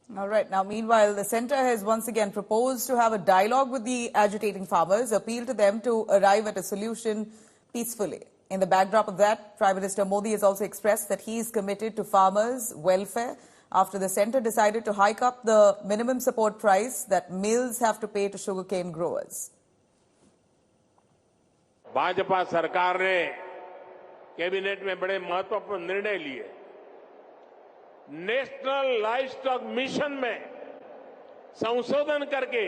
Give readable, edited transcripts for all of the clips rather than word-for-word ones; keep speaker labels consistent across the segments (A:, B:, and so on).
A: All right. Now, meanwhile, the centre has once again proposed to have a dialogue with the agitating farmers, appeal to them to arrive at a solution peacefully. In the backdrop of that, Prime Minister Modi has also expressed that he is committed to farmers' welfare after the centre decided to hike up the minimum support price that mills have to pay to sugarcane growers.
B: Bhajpa सरकार ने cabinet में बड़े महत्वपूर्ण निर्णय लिए। National livestock mission में संशोधन करके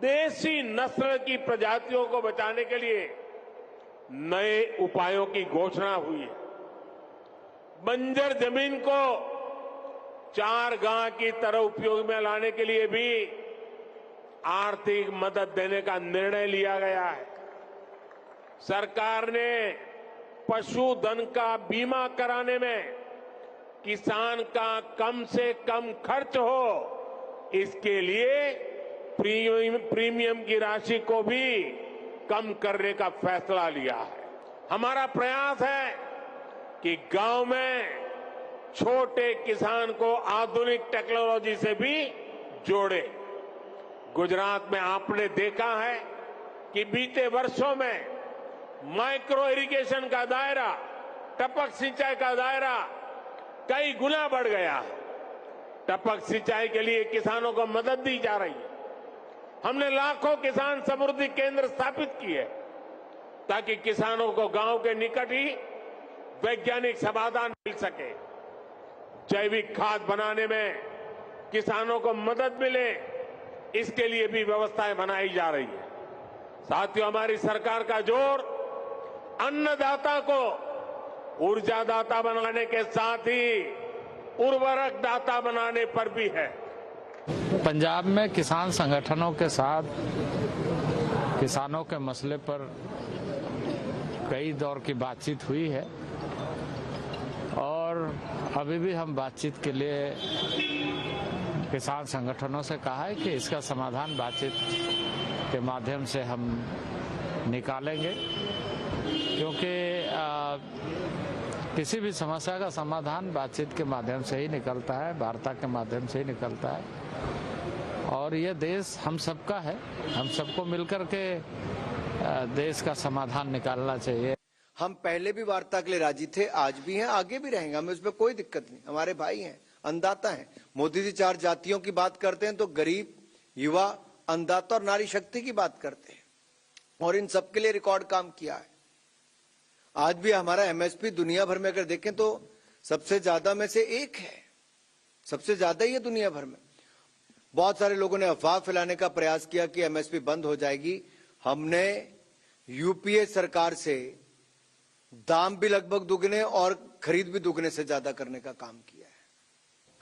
B: देसी नस्ल की प्रजातियों को बचाने के लिए नए उपायों की घोषणा हुई है। बंजर जमीन को चारगांव की तरह उपयोग में लाने के लिए भी आर्थिक मदद देने का निर्णय लिया गया है। सरकार ने पशुधन का बीमा कराने में किसान का कम से कम खर्च हो, इसके लिए प्रीमियम की राशि को भी कम करने का फैसला लिया है। हमारा प्रयास है कि गांव में छोटे किसान को आधुनिक टेक्नोलॉजी से भी जोड़े। गुजरात में आपने देखा है कि बीते वर्षों में माइक्रो इरिगेशन का दायरा, टपक सिंचाई का दायरा कई गुना बढ़ गया है। टपक सिंचाई के लिए किसानों को मदद दी जा रही है। हमने लाखों किसान समृद्धि केंद्र स्थापित किए ताकि किसानों को गांव के निकट ही वैज्ञानिक समाधान मिल सके। जैविक खाद बनाने में किसानों को मदद मिले, इसके लिए भी व्यवस्थाएं बनाई जा रही है। साथियों, हमारी सरकार का जोर अन्नदाता को ऊर्जादाता बनाने के साथ ही उर्वरक दाता बनाने पर भी है।
C: पंजाब में किसान संगठनों के साथ किसानों के मसले पर कई दौर की बातचीत हुई है और अभी भी हम बातचीत के लिए किसान संगठनों से कहा है कि इसका समाधान बातचीत के माध्यम से हम निकालेंगे, क्योंकि किसी भी समस्या का समाधान बातचीत के माध्यम से ही निकलता है, वार्ता के माध्यम से ही निकलता है। और ये देश हम सबका है, हम सबको मिलकर के देश का समाधान निकालना चाहिए।
D: हम पहले भी वार्ता के लिए राजी थे, आज भी हैं, आगे भी रहेंगे, हमें उसमें कोई दिक्कत नहीं। हमारे भाई हैं, अन्नदाता हैं। मोदी जी 4 जातियों की बात करते हैं तो गरीब, युवा, अन्नदाता और नारी शक्ति की बात करते हैं, और इन सबके लिए रिकॉर्ड काम किया है। आज भी हमारा एमएसपी दुनिया भर में अगर देखें तो सबसे ज्यादा में से एक है, सबसे ज्यादा ही है दुनिया भर में। बहुत सारे लोगों ने अफवाह फैलाने का प्रयास किया कि एमएसपी बंद हो जाएगी। हमने यूपीए सरकार से दाम भी लगभग दुगने और खरीद भी दुगने से ज्यादा करने का काम किया है।